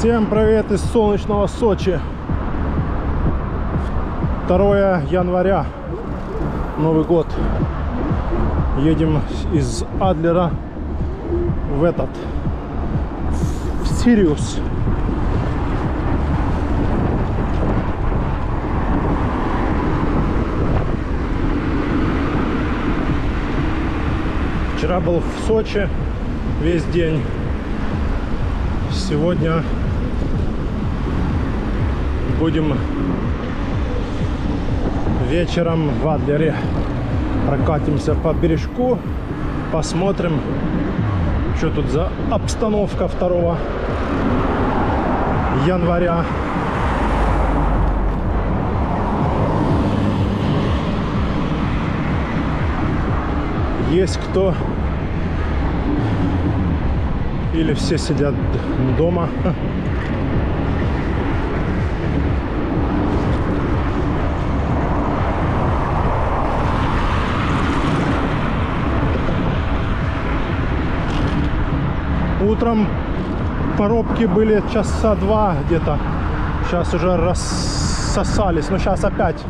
Всем привет из солнечного Сочи. 2 января, Новый год. Едем из Адлера в Сириус. Вчера был в Сочи весь день. Сегодня будем вечером в Адлере. Прокатимся по бережку, посмотрим, что тут за обстановка 2 января. Есть кто? Или все сидят дома? Утром пробки были часа 2 где-то. Сейчас уже рассосались. Но сейчас опять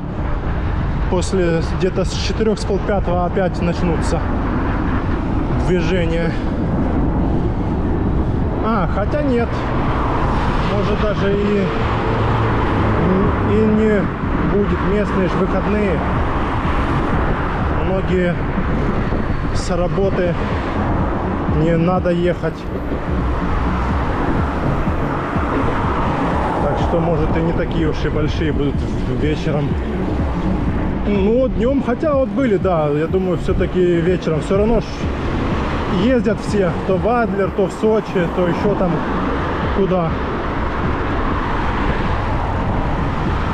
после где-то с 4, с полпятого опять начнутся движения. Хотя нет. Может даже и не будет. Местные же выходные. Многие с работы, не надо ехать. Так что может и не такие уж и большие будут вечером. Ну днем, хотя вот были, да, я думаю, все-таки вечером все равно ездят все, то в Адлер, то в Сочи, то еще там куда.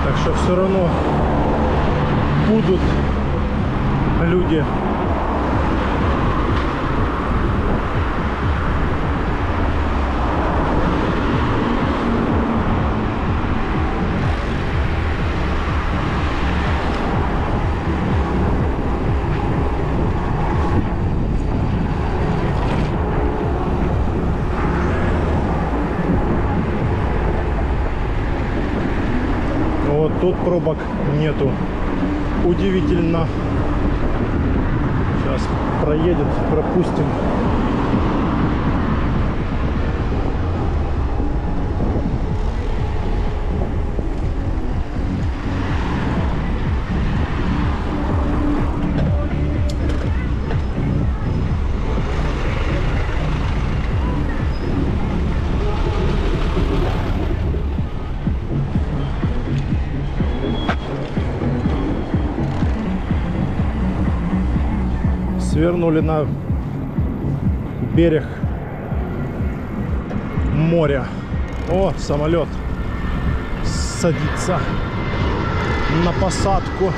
Так что все равно будут люди. Вот тут пробок нету. Удивительно. Сейчас проедет, пропустим. Свернули на берег моря. О, самолет садится на посадку.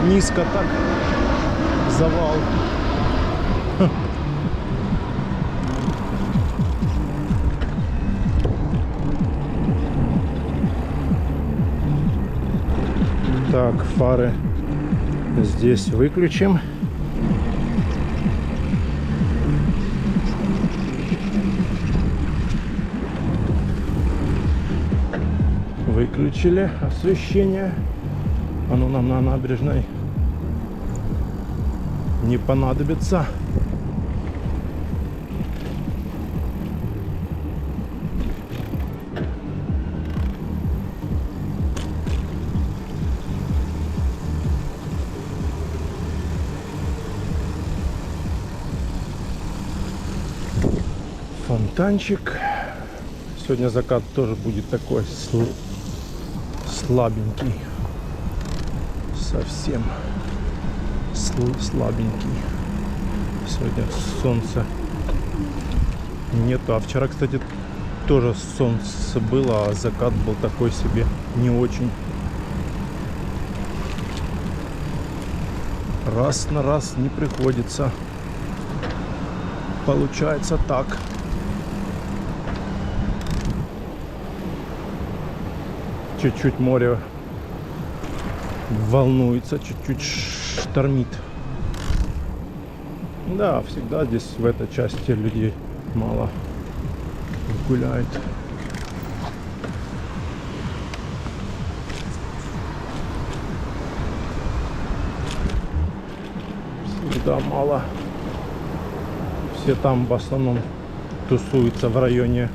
Низко так. Завал. Так, фары здесь выключим. Выключили освещение. Оно нам на набережной не понадобится. Фонтанчик. Сегодня закат тоже будет такой слабенький, совсем слабенький. Сегодня солнца нету, а вчера, кстати, тоже солнце было, а закат был такой себе, не очень. Раз на раз не приходится, получается так. Чуть-чуть море волнуется, чуть-чуть штормит. Да, всегда здесь в этой части людей мало гуляет. сюда мало. Все там в основном тусуются в районе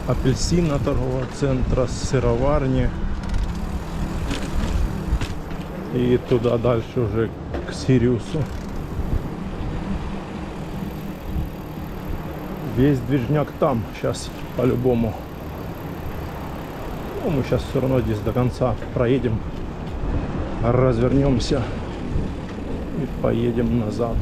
Апельсина, торгового центра, сыроварни. И туда дальше уже к Сириусу. Весь движняк там сейчас по-любому. Ну, мы сейчас все равно здесь до конца проедем, развернемся и поедем назад.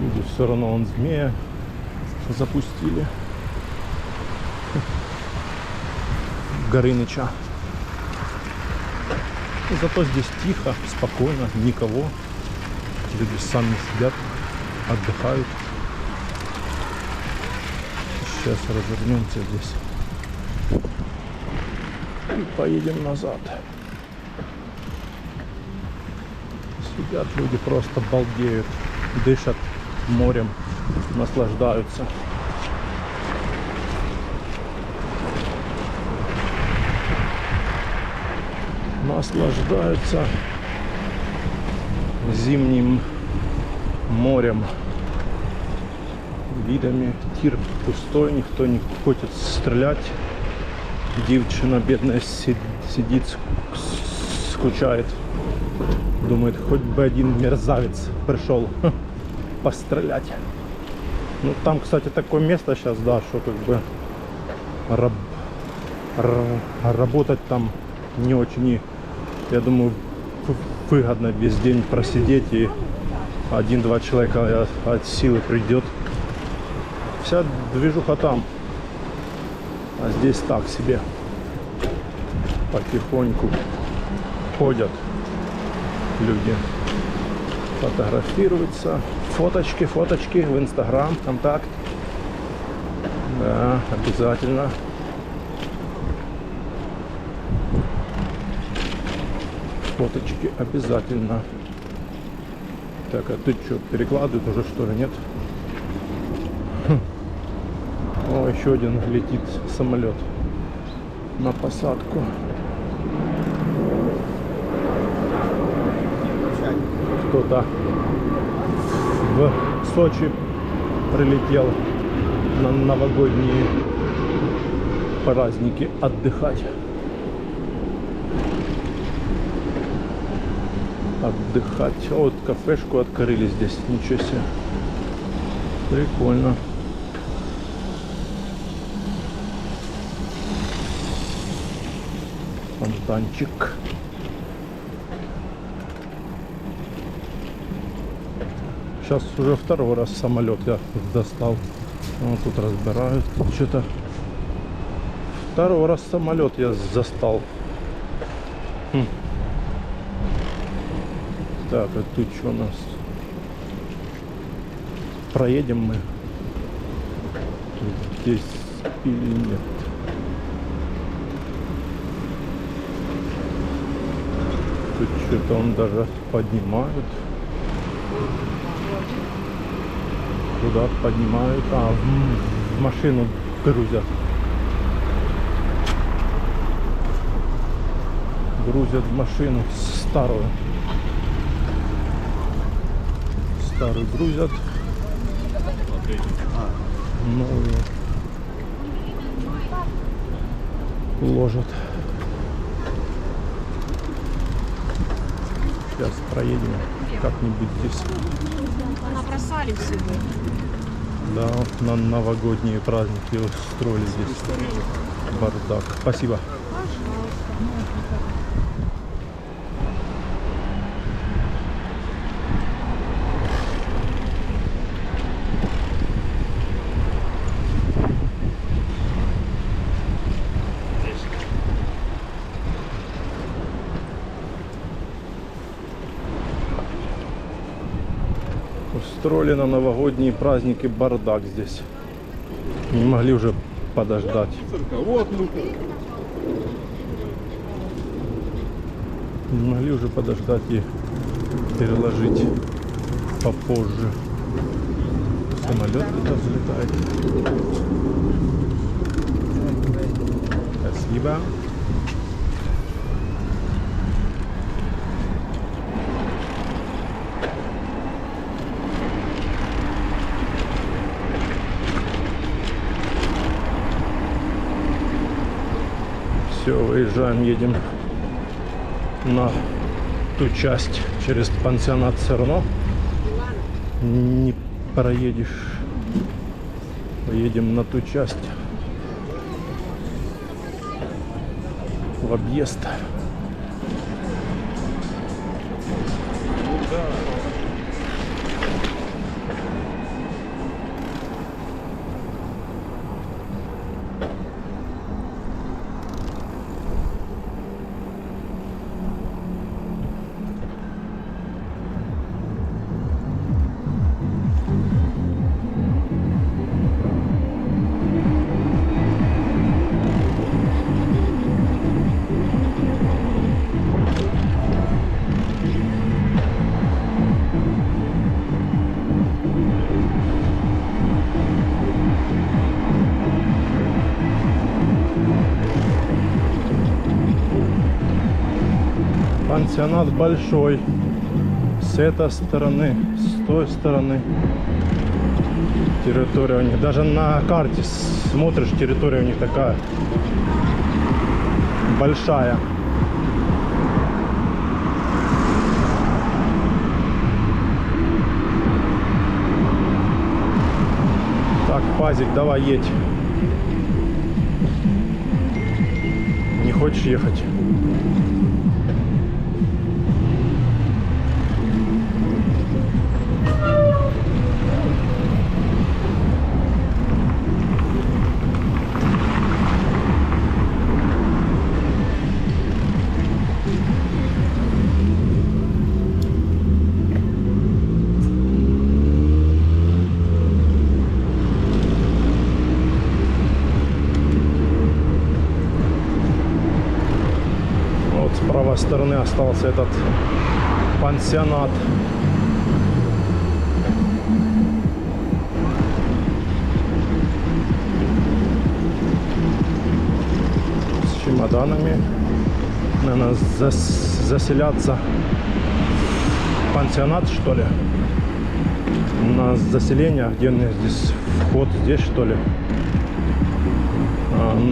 Люди все равно он змея запустили. Горыныча. Зато здесь тихо, спокойно, никого. Люди сами сидят, отдыхают. Сейчас развернемся здесь и поедем назад. Сидят люди, просто балдеют, дышат морем, наслаждаются. Наслаждаются зимним морем, видами. Тир пустой, никто не хочет стрелять. Девчина бедная сидит, скучает. Думает, хоть бы один мерзавец пришел пострелять. Ну там, кстати, такое место сейчас, да, что как бы работать там не очень, я думаю, выгодно весь день просидеть, и один-два человека от силы придет. Вся движуха там, а здесь так себе потихоньку ходят люди, фотографируются, фоточки в Инстаграм, контакт, да, обязательно. Фоточки обязательно. Так, а ты что, перекладывают уже, что ли, нет? О, еще один летит самолет на посадку. Кто-то в Сочи прилетел на новогодние праздники отдыхать. Вот кафешку открыли здесь, ничего себе. Прикольно. Фонтанчик. Сейчас уже второй раз самолет я достал. Вот тут разбирают что-то. Второй раз самолет я застал. Так, а тут что у нас? Проедем мы здесь или нет? Тут что-то он даже поднимают. Куда поднимают? А, в машину грузят. Грузят в машину старую. Старую грузят, новую ложат. Сейчас проедем как-нибудь здесь. Набросали всего. Да, вот на новогодние праздники устроили здесь бардак. Спасибо. Устроили на новогодние праздники бардак здесь. Не могли уже подождать. Не могли уже подождать и переложить попозже. Самолет где-то взлетает. Спасибо. Все, выезжаем, едем на ту часть. Через пансионат все равно не проедешь. Поедем на ту часть в объезд. Пансионат большой. С этой стороны, с той стороны. Территория у них. Даже на карте смотришь, территория у них такая большая. Так, Пазик, давай едь. Не хочешь ехать? С правой стороны остался этот пансионат. С чемоданами. Наверное, заселяться в пансионат, что ли? На заселение, где здесь вход, здесь, что ли?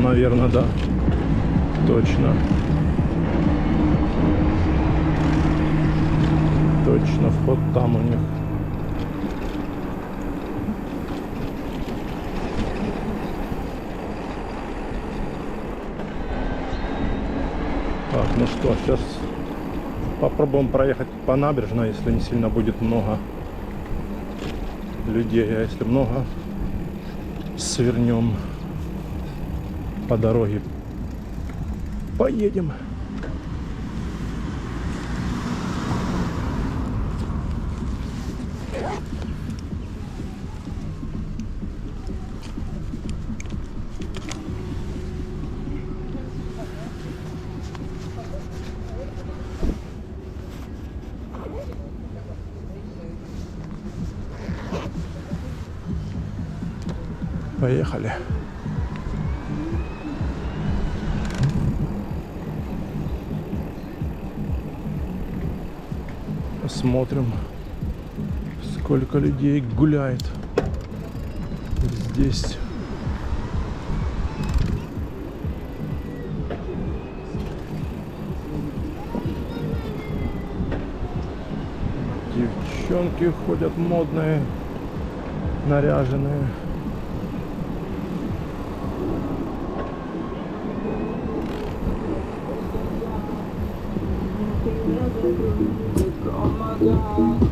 Наверное, да. Точно. Точно, вход там у них. Так, ну что, сейчас попробуем проехать по набережной, если не сильно будет много людей. А если много, свернем по дороге. Поедем. Поехали. Посмотрим, сколько людей гуляет здесь. Девчонки ходят модные, наряженные.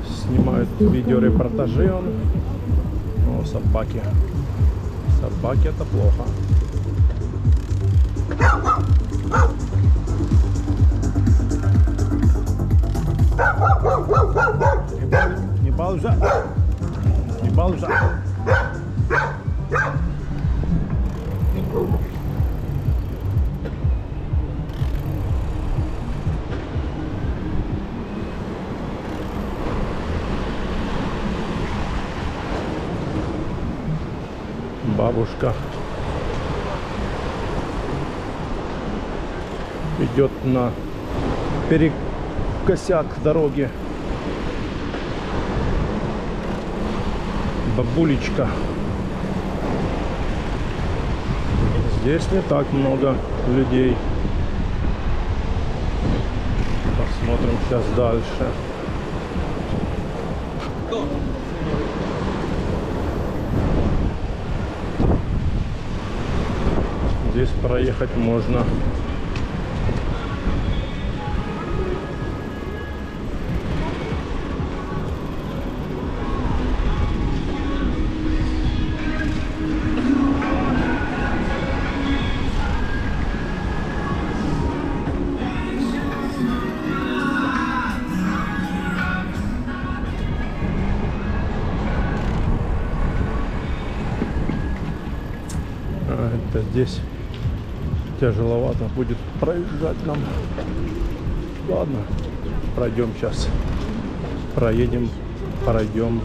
Снимают видеорепортажи он. О, собаки. Собаки — это плохо. Не балжа. Не балжа. бабушка идет на перекосяк дороги. Бабулечка. Здесь не так много людей. Посмотрим сейчас дальше. Здесь проехать можно. Это здесь тяжеловато будет проезжать нам. Ладно, пройдем сейчас. Проедем, пройдем.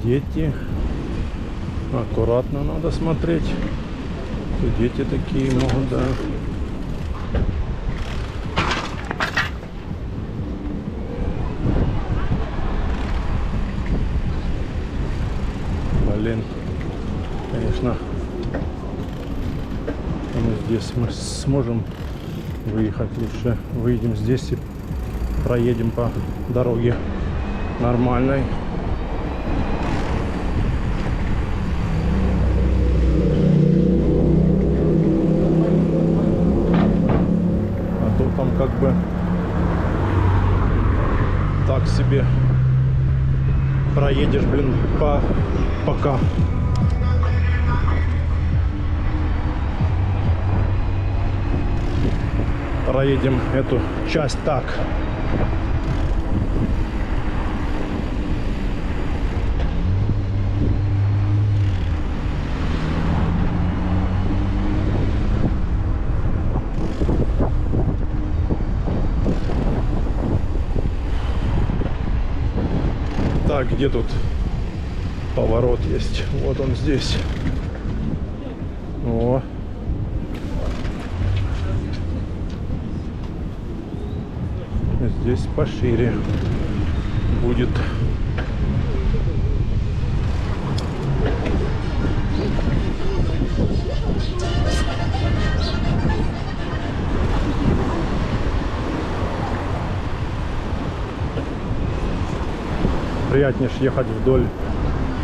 Дети. Аккуратно надо смотреть. Дети такие могут, да. Блин. Конечно. Здесь мы сможем выехать. Лучше выйдем здесь и проедем по дороге нормальной. Как бы так себе проедешь, блин, пока. Проедем эту часть так. Так, где тут поворот есть? Вот он здесь. О. Здесь пошире будет. Приятнее ехать вдоль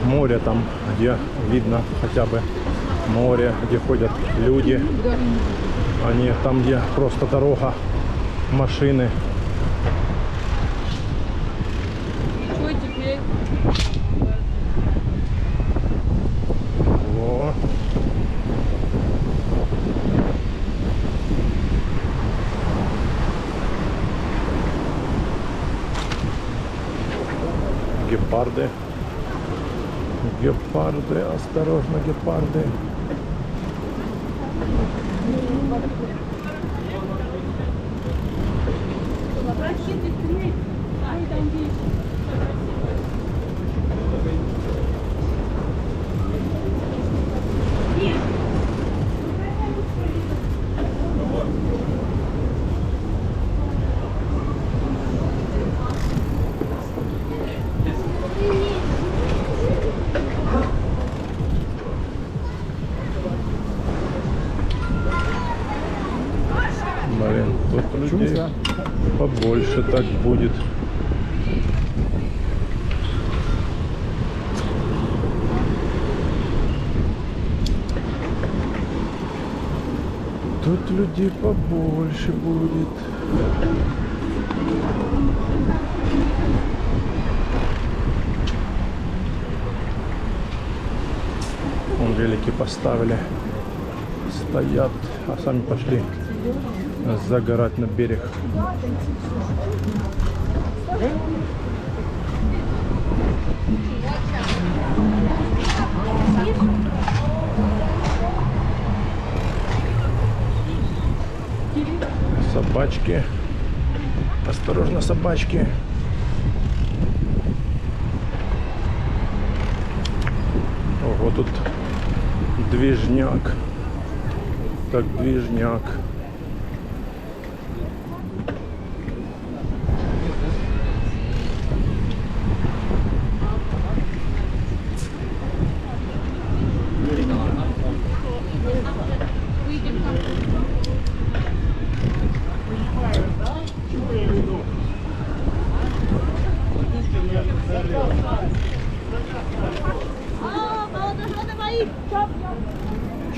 моря, там, где видно хотя бы море, где ходят люди, а не там, где просто дорога, машины. Что теперь? Во. Гепарды. Гепарды, осторожно, гепарды. Блин, тут людей побольше так будет. Тут людей побольше будет. У Вон велики поставили. Стоят, а сами пошли загорать на берег. Собачки. Осторожно, собачки. Ого, тут движняк. Так, движняк.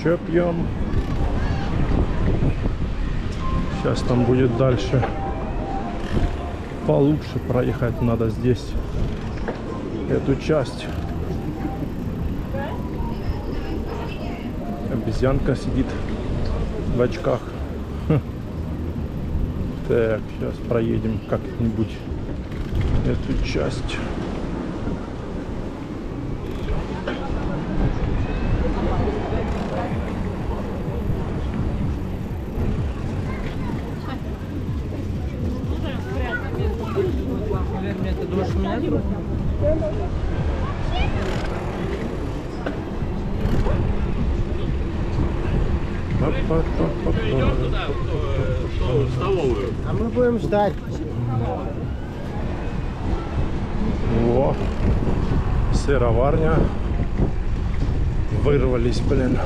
Чё пьем? Сейчас там будет дальше. Получше проехать надо здесь. Эту часть. Обезьянка сидит в очках. Так, сейчас проедем как-нибудь эту часть. А мы будем ждать. Во, сыроварня. Вырвались, блин.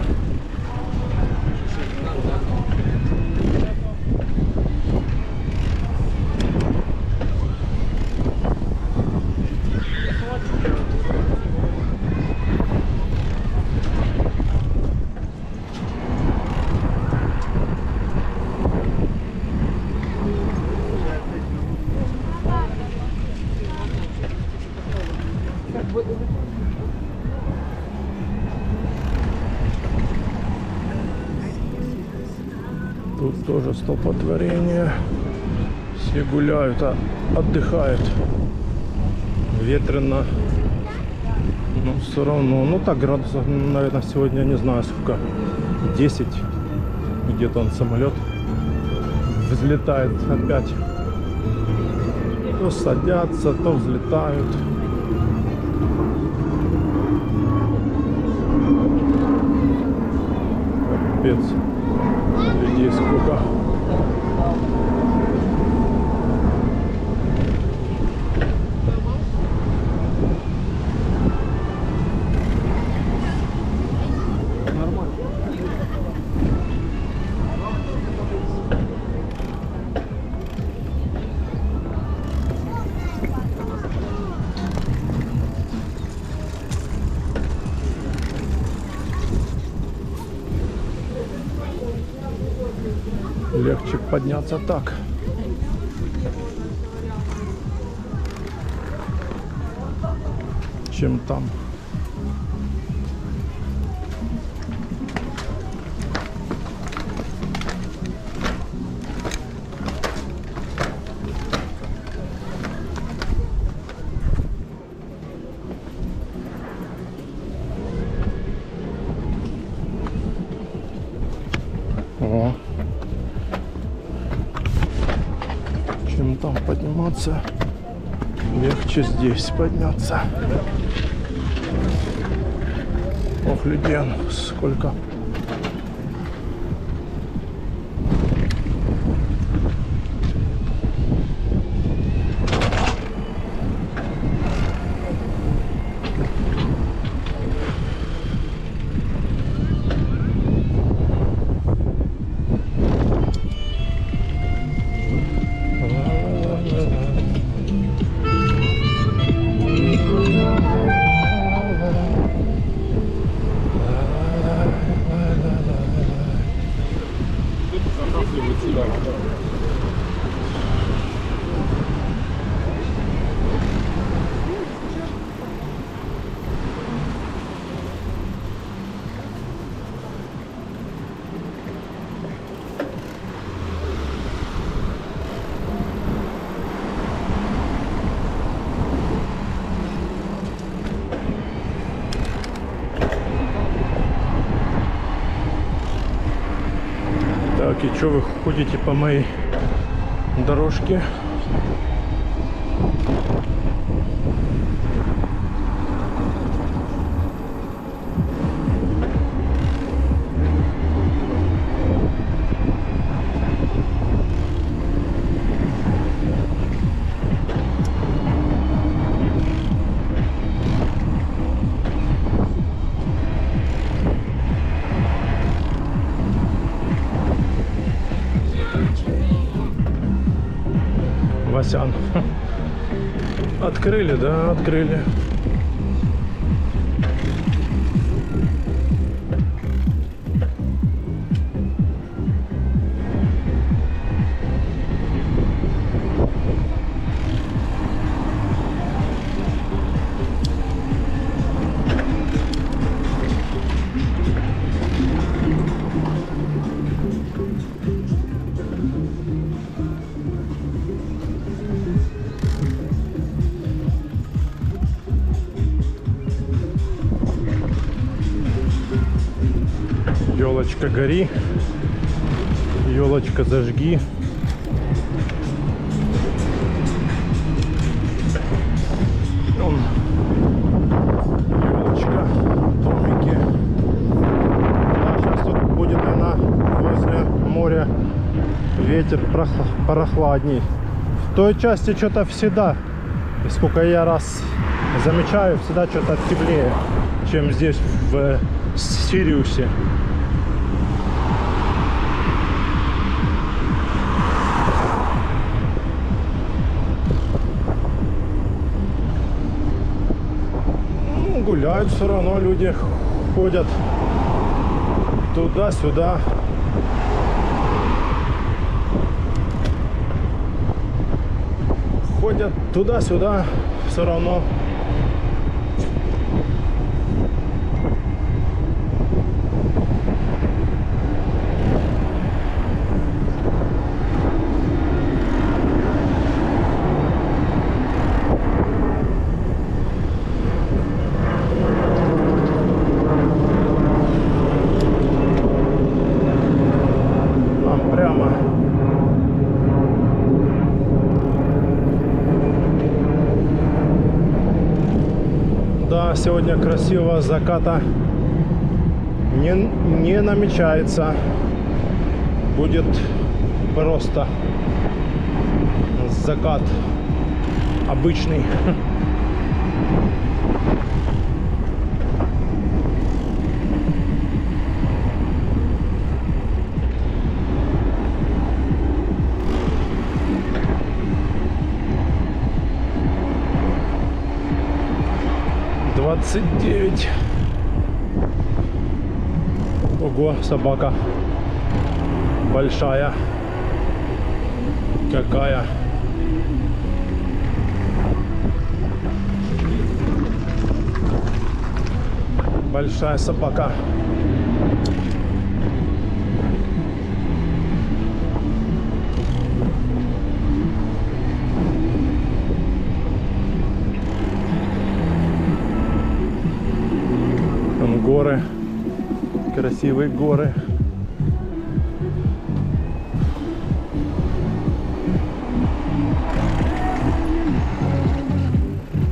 Тут тоже столпотворение. Все гуляют, отдыхают. Ветрено. Но все равно. Ну так, градусов, наверное, сегодня не знаю сколько. 10. Где-то он самолет взлетает опять. То садятся, то взлетают. Капец. Людей сколько. Легче подняться так. Чем там. О. Чем там подниматься, легче здесь подняться. Ох, людей сколько. ребятки, что вы ходите по моей дорожке? Васян. Открыли, да, открыли. Елочка, гори, елочка, зажги. Вон елочка, домики. Да, сейчас тут будет, наверное, возле моря ветер прохладней. В той части что-то всегда, сколько я раз замечаю, всегда что-то теплее, чем здесь в Сириусе. Гуляют все равно, люди ходят туда-сюда. Ходят туда-сюда все равно. Да, сегодня красивого заката не намечается. Будет просто закат обычный. $29. Ого, собака большая. Какая. Большая собака. Горы, красивые горы.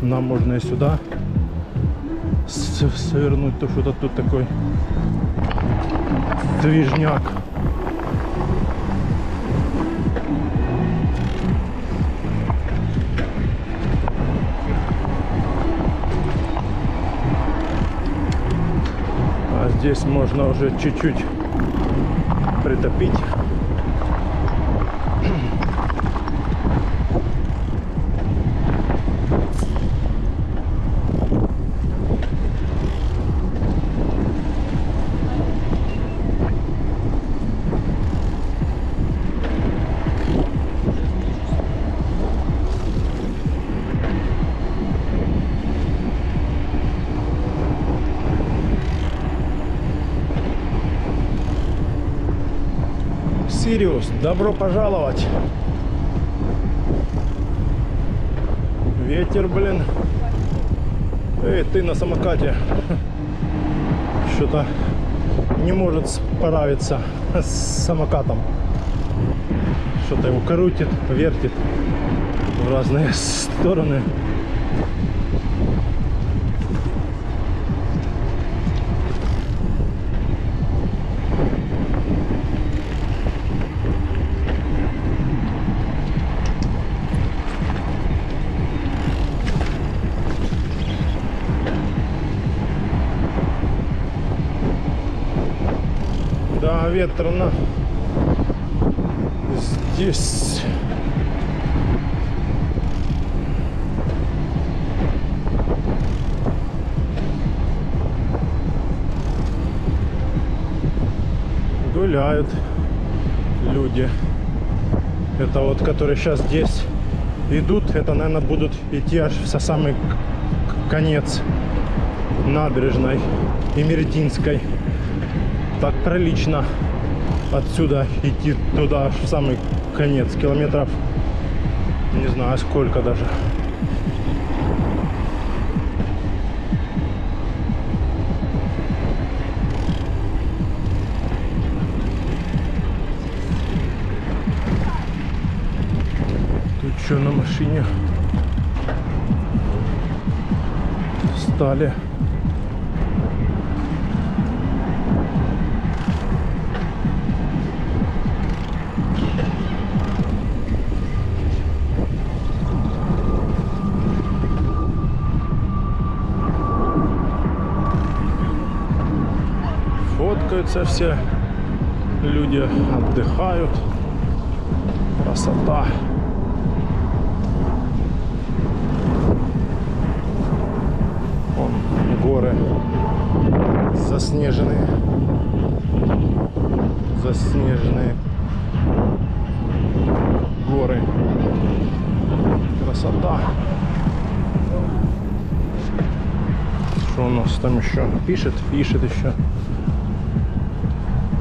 Нам можно и сюда свернуть, то что-то тут такой движняк. Здесь можно уже чуть-чуть притопить. Сириус, добро пожаловать. Ветер, блин. Эй, ты на самокате. Что-то не может справиться с самокатом. Что-то его крутит, вертит в разные стороны. Да, ветрено. Здесь гуляют люди. Это вот, которые сейчас здесь идут, это, наверное, будут идти аж в самый конец набережной Имертинской. Так прилично отсюда идти туда аж в самый конец, километров не знаю сколько даже. Тут что на машине стали. Фоткаются все, люди отдыхают. Красота. Вон горы заснеженные. Заснеженные горы. Красота. Что у нас там еще? Пишет еще.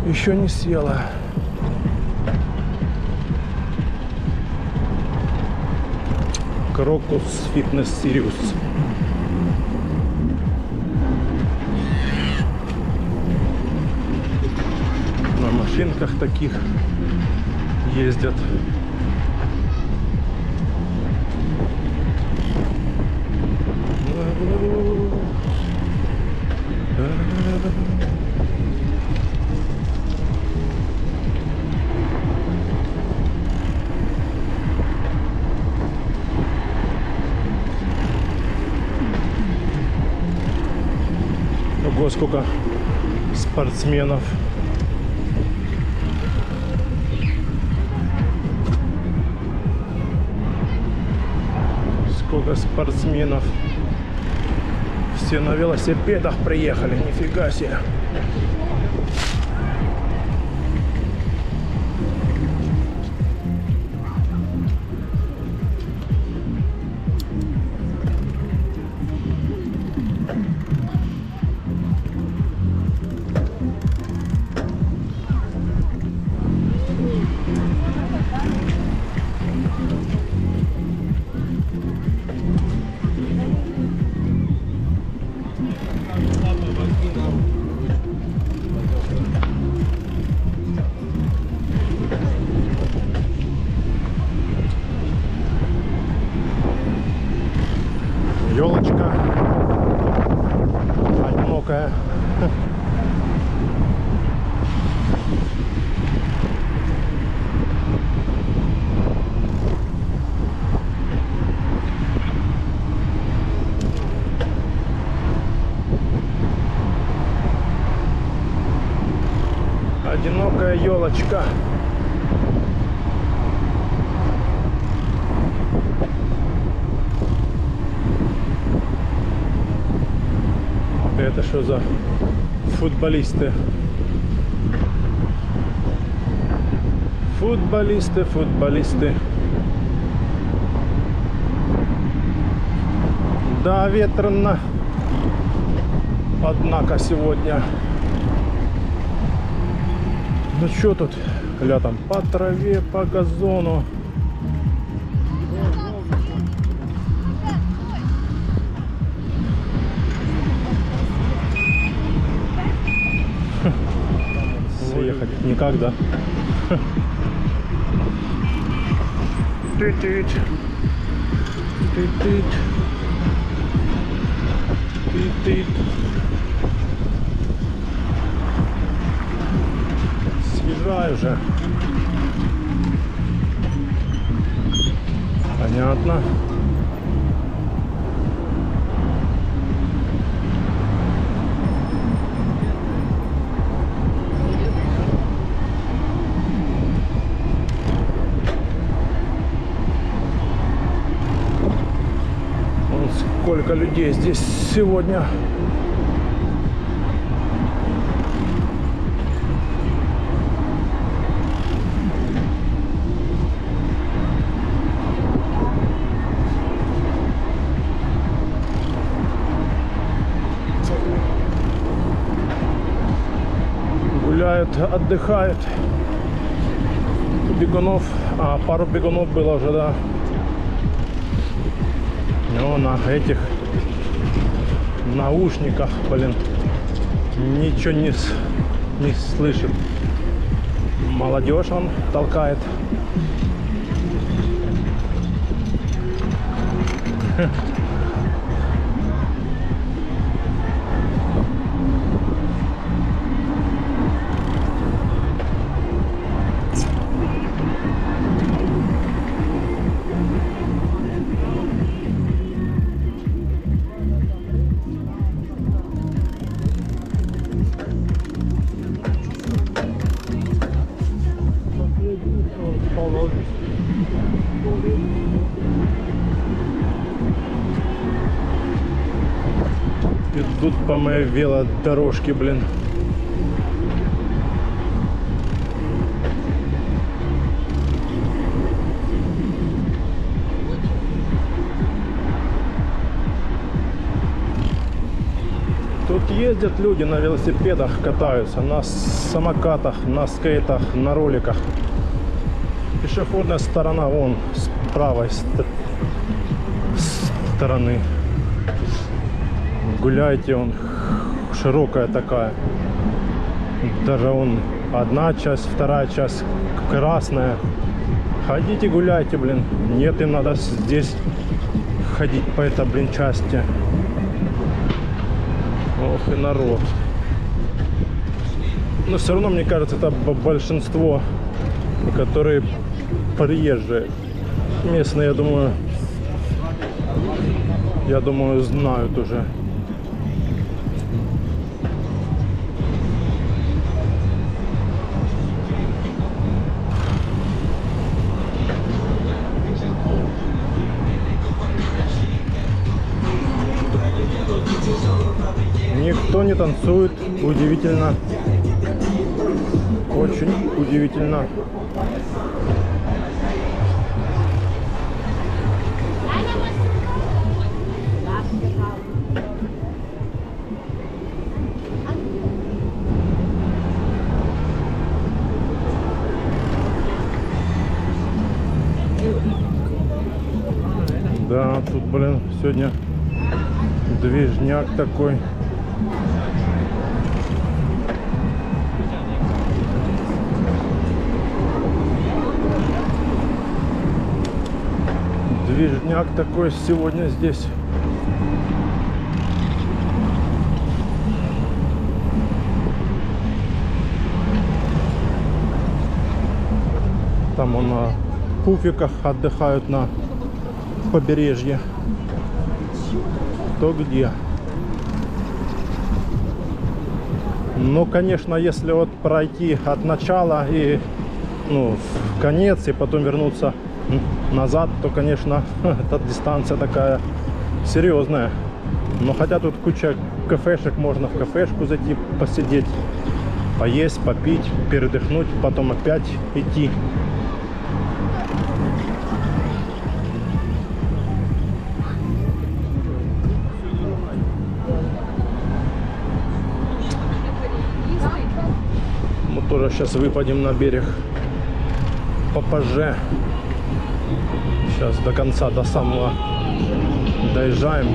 Еще не села. Крокус Фитнес Сириус. На машинках таких ездят. Ого, сколько спортсменов. Сколько спортсменов. Все на велосипедах приехали, нифига себе. Елочка одинокая. Одинокая елочка. Это что за футболисты? Футболисты. Да, ветрено. Однако сегодня. Ну что тут? Летом по траве, по газону. Съехать никак, да? Тыт-тыт. Тыт-тыт. Тыт-тыт. Съезжай уже. Понятно. Вон сколько людей здесь сегодня. Гуляют, отдыхают. Бегунов, пару бегунов было уже, да. Ну, на этих наушниках, блин, ничего не слышит. Молодежь он толкает. Идут по моей велодорожке, блин. Тут ездят люди на велосипедах, катаются, на самокатах, на скейтах, на роликах. Пешеходная сторона вон с правой стороны. Гуляйте, он широкая такая. Даже он одна часть, вторая часть красная. Ходите, гуляйте, блин. Нет, им надо здесь ходить по этой, блин, части. Ох и народ. Но все равно, мне кажется, это большинство, которые приезжие. Местные, я думаю, знают уже. Никто не танцует, удивительно, очень удивительно. Да, тут, блин, сегодня движняк такой. Движняк такой сегодня здесь. Там он на пуфиках отдыхают на побережье. То где. Ну, конечно, если вот пройти от начала и в конец, и потом вернуться назад, то, конечно, эта дистанция такая серьезная. Но хотя тут куча кафешек, можно в кафешку зайти, посидеть, поесть, попить, передохнуть, потом опять идти. Мы тоже сейчас выпадем на берег попозже. Сейчас до конца, до самого доезжаем.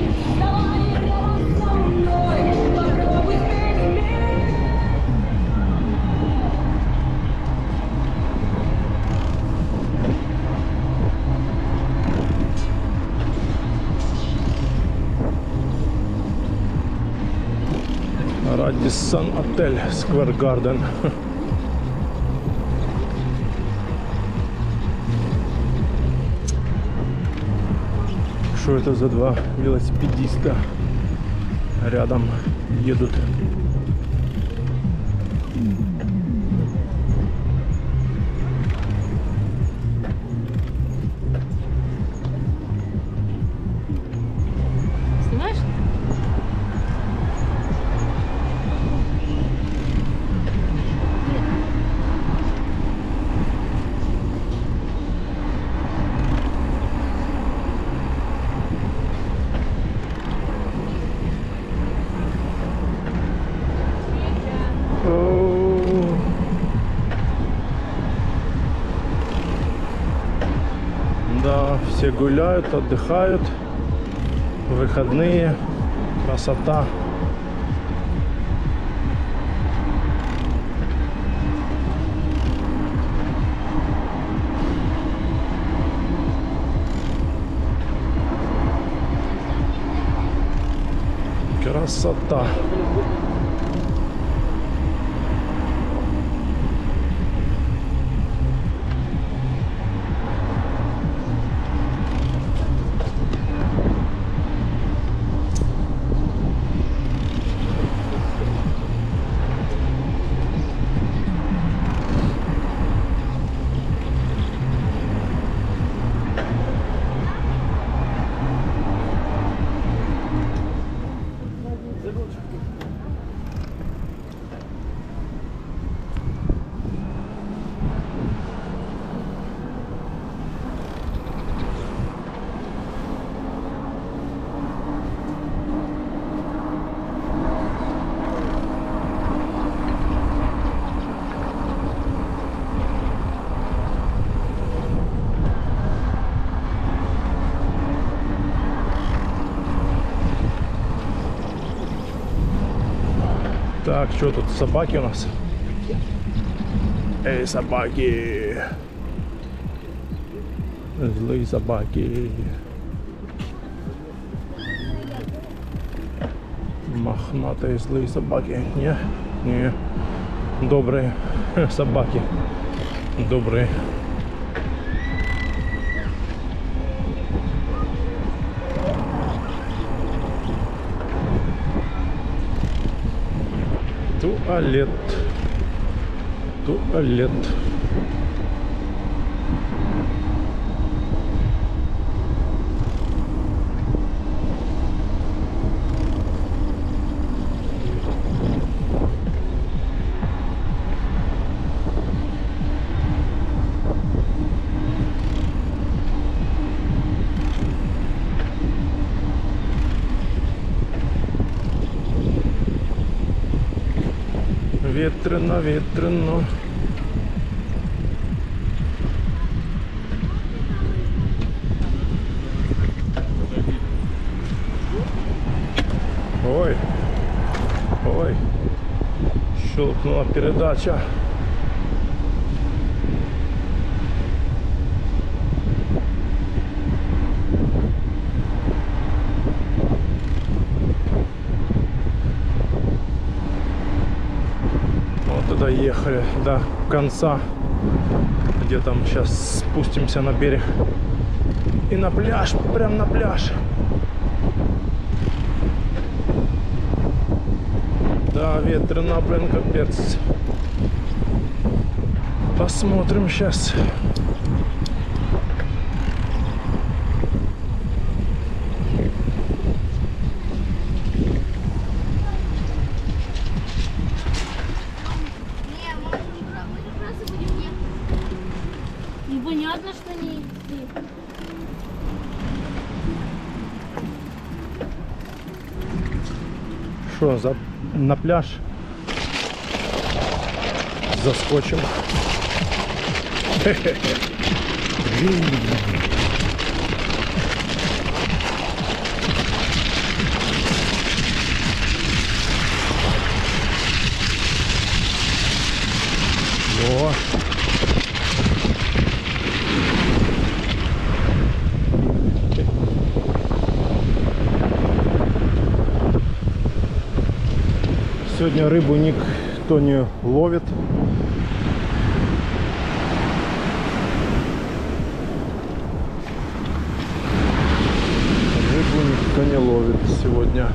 Радиссон отель Сквер Гарден. Что это за два велосипедиста рядом едут? Снимаешь? О. Да, все гуляют, отдыхают. Выходные. Красота. Красота. Так, что тут, собаки у нас? Эй, собаки! Злые собаки. Мохнатые злые собаки. Не. Добрые собаки. Добрые. Туалет. Туалет. Ветрено, ветрено. Ой, ой, щелкнула передача. Доехали до конца, где там сейчас спустимся на берег и на пляж, прям на пляж. Да, ветрено, блин, капец. Посмотрим сейчас. Понятно, что не идти. Что, на пляж заскочим. О. Все Сегодня рыбу никто не ловит. Рыбу никто не ловит сегодня.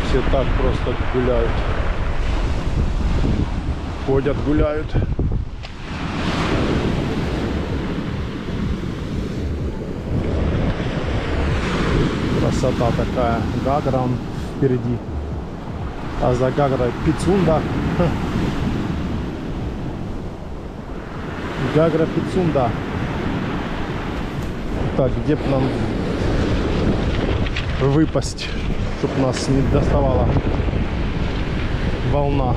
Все так просто гуляют. Ходят, гуляют. Красота такая. Гагра он впереди. А за Гагрой Пицунда. Гагра Пицунда. Так, где бы нам выпасть, чтобы нас не доставала волна.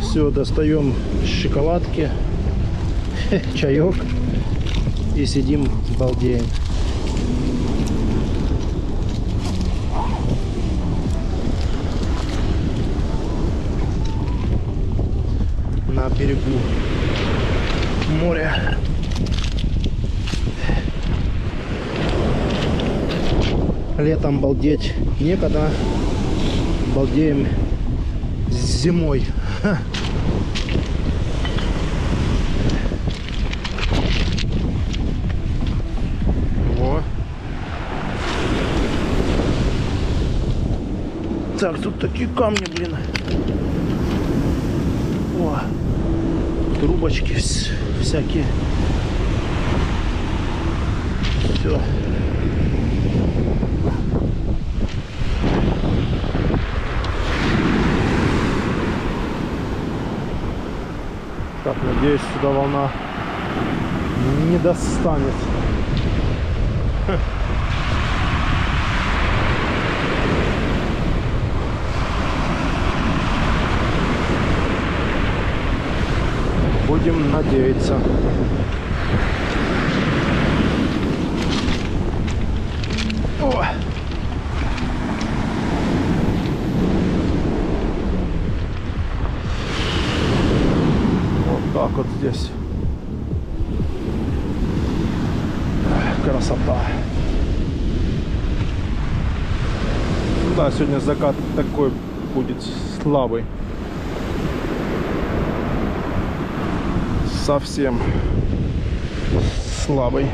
Все, достаем шоколадки, чаек и сидим, балдеем. На берегу моря. Летом балдеть некогда, балдеем зимой. Во. Так, тут такие камни, блин. О, трубочки всякие. Все. Так, надеюсь, сюда волна не достанет. Будем надеяться. О! Вот так вот здесь. Красота. Да, сегодня закат такой будет слабый. Совсем слабый.